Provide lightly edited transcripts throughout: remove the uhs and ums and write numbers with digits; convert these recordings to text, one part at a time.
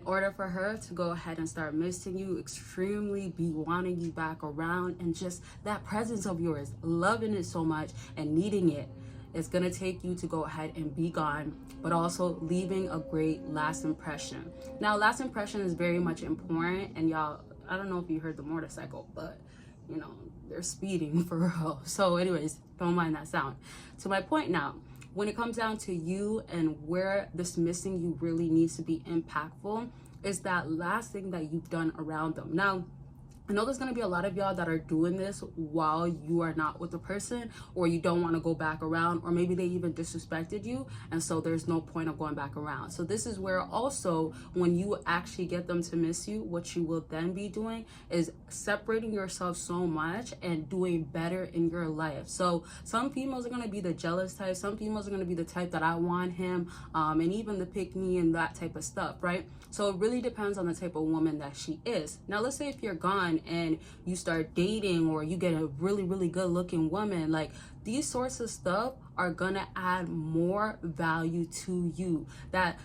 order for her to go ahead and start missing you, extremely be wanting you back around, and just that presence of yours, loving it so much and needing it, it's gonna take you to go ahead and be gone, but also leaving a great last impression. Now, last impression is very much important, and y'all, I don't know if you heard the motorcycle, but you know, they're speeding for real. So anyways, don't mind that sound. To my point now, when it comes down to you and where this missing you really needs to be impactful, is that last thing that you've done around them. Now, I know there's going to be a lot of y'all that are doing this while you are not with the person, or you don't want to go back around, or maybe they even disrespected you, and so there's no point of going back around. So this is where also, when you actually get them to miss you, what you will then be doing is separating yourself so much and doing better in your life. So some females are going to be the jealous type, some females are going to be the type that I want him, and even the pick me and that type of stuff, right? So it really depends on the type of woman that she is. Now, let's say if you're gone and you start dating, or you get a really, really good looking woman, like these sorts of stuff are gonna add more value to you. That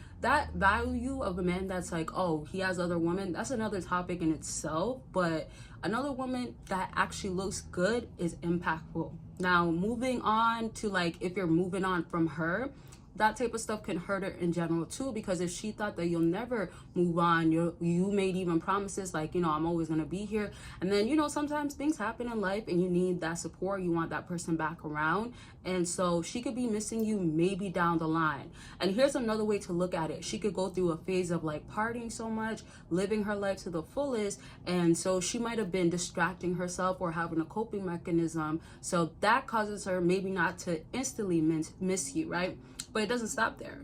value of a man that's like, oh, he has other women, that's another topic in itself, but another woman that actually looks good is impactful. Now, moving on to, like, if you're moving on from her, that type of stuff can hurt her in general too, because if she thought that you'll never move on, you made even promises like, you know, I'm always gonna be here, and then, you know, sometimes things happen in life and you need that support, you want that person back around, and so she could be missing you maybe down the line. And here's another way to look at it: she could go through a phase of like partying so much, living her life to the fullest, and so she might have been distracting herself or having a coping mechanism, so that causes her maybe not to instantly miss you, right? But it doesn't stop there,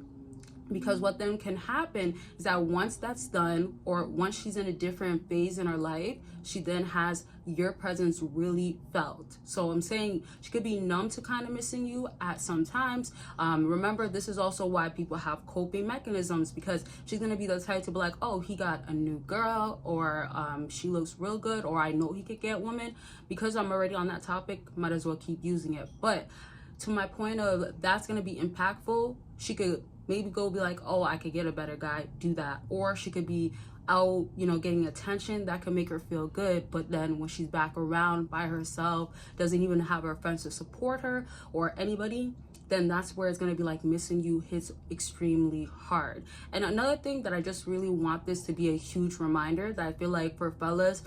because what then can happen is that once that's done, or once she's in a different phase in her life, she then has your presence really felt. So I'm saying she could be numb to kind of missing you at some times. Remember, this is also why people have coping mechanisms, because she's gonna be the type to be like, oh, he got a new girl, or she looks real good, or I know he could get women. Because I'm already on that topic, might as well keep using it. But to my point of that's going to be impactful, she could maybe go be like, oh, I could get a better guy, do that. Or she could be out, you know, getting attention that could make her feel good, but then when she's back around by herself, doesn't even have her friends to support her or anybody, then that's where it's going to be like missing you hits extremely hard. And another thing that I just really want this to be a huge reminder, that I feel like for fellas,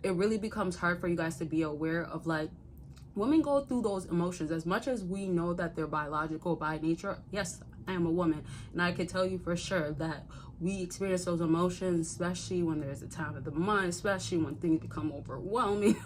it really becomes hard for you guys to be aware of, like, women go through those emotions. As much as we know that they're biological by nature, yes, I am a woman, and I can tell you for sure that we experience those emotions, especially when there's a time of the month, especially when things become overwhelming.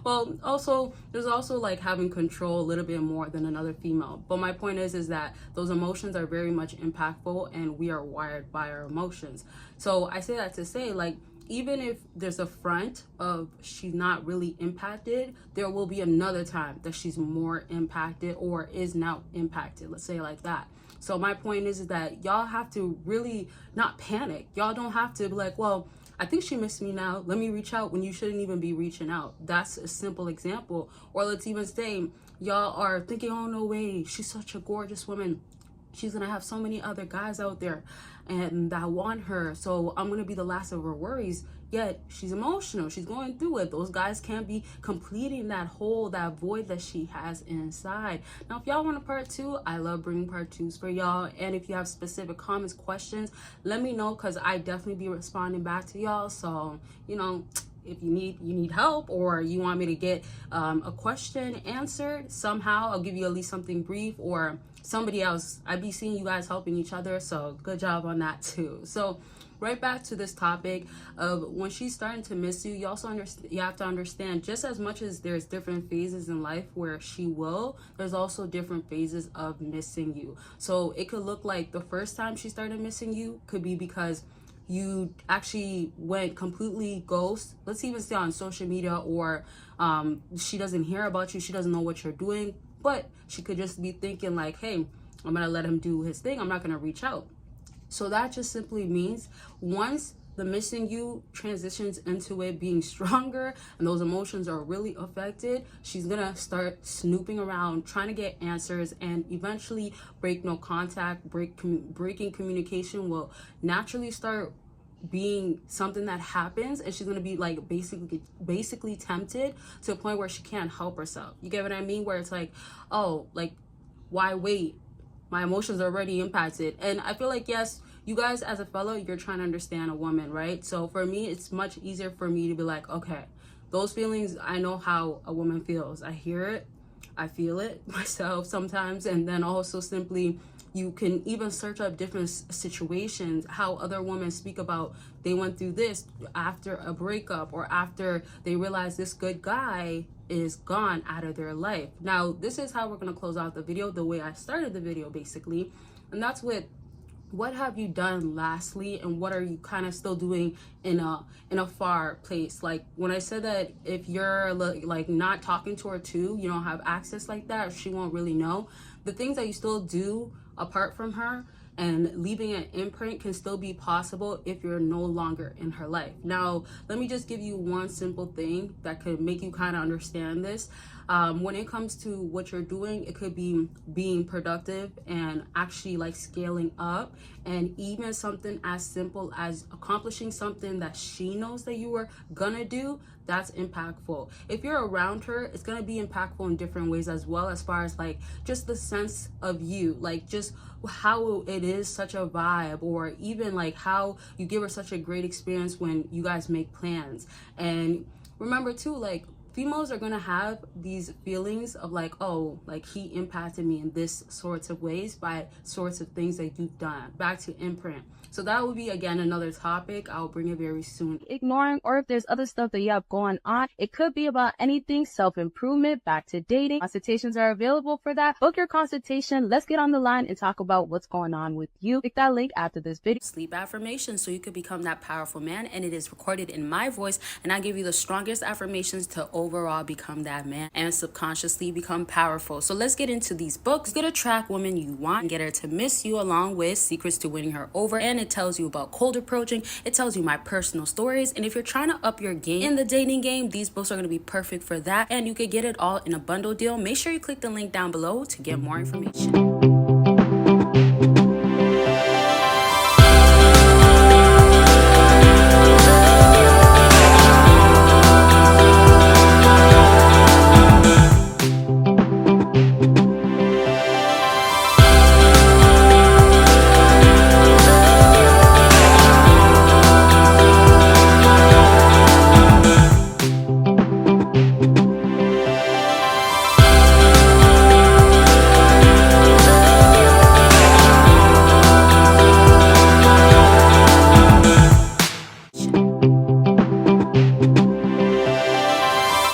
Well, also, there's also like having control a little bit more than another female. But my point is that those emotions are very much impactful, and we are wired by our emotions. So I say that to say, like, even if there's a front of she's not really impacted, there will be another time that she's more impacted, or is now impacted, let's say like that. So my point is that y'all have to really not panic. Y'all don't have to be like, well, I think she missed me now, let me reach out, when you shouldn't even be reaching out. That's a simple example. Or let's even say y'all are thinking, oh, no way, she's such a gorgeous woman, she's gonna have so many other guys out there and that want her, so I'm gonna be the last of her worries. Yet she's emotional, she's going through it. Those guys can't be completing that hole, that void that she has inside. Now, if y'all want a part two, I love bringing part twos for y'all. And if you have specific comments, questions, let me know, because I definitely be responding back to y'all. So, you know, if you need help, or you want me to get a question answered somehow, I'll give you at least something brief, or somebody else. I'd be seeing you guys helping each other, so good job on that too. So right back to this topic of when she's starting to miss you, you also you have to understand, just as much as there's different phases in life where she will, there's also different phases of missing you. So it could look like the first time she started missing you could be because you actually went completely ghost, let's even say on social media, or she doesn't hear about you, she doesn't know what you're doing, but she could just be thinking like, hey, I'm gonna let him do his thing, I'm not gonna reach out. So that just simply means once the missing you transitions into it being stronger and those emotions are really affected, she's gonna start snooping around, trying to get answers, and eventually break no contact, breaking communication will naturally start being something that happens, and she's gonna be like basically tempted to a point where she can't help herself. You get what I mean? Where it's like, oh, like, why wait? My emotions are already impacted. And I feel like, yes, you guys as a fellow, you're trying to understand a woman, right? So for me, it's much easier for me to be like, okay, those feelings, I know how a woman feels. I hear it, I feel it myself sometimes. And then also simply, you can even search up different situations, how other women speak about they went through this after a breakup, or after they realized this good guy is gone out of their life. Now, this is how we're going to close out the video, the way I started the video basically. And that's with, what have you done lastly, and what are you kind of still doing in a far place? Like when I said that if you're like not talking to her too, you don't have access like that, she won't really know. The things that you still do apart from her and leaving an imprint can still be possible if you're no longer in her life. Now, let me just give you one simple thing that could make you kind of understand this. When it comes to what you're doing, it could be being productive and actually like scaling up, and even something as simple as accomplishing something that she knows that you were gonna do. That's impactful. If you're around her, it's gonna be impactful in different ways as well, as far as like just the sense of you, like just how it is such a vibe, or even like how you give her such a great experience when you guys make plans. And remember too, like females are gonna have these feelings of like, oh, like he impacted me in this sorts of ways by sorts of things that you've done. Back to imprint. So that will be again another topic. I'll bring it very soon. Ignoring, or if there's other stuff that you have going on, it could be about anything self-improvement, back to dating. Consultations are available for that. Book your consultation. Let's get on the line and talk about what's going on with you. Click that link after this video. Sleep affirmations, so you could become that powerful man, and it is recorded in my voice, and I give you the strongest affirmations to overall become that man and subconsciously become powerful. So let's get into these books. Get attract women you want and get her to miss you, along with secrets to winning her over, and it tells you about cold approaching. It tells you my personal stories, and if you're trying to up your game in the dating game, these books are going to be perfect for that, and you could get it all in a bundle deal. Make sure you click the link down below to get more information.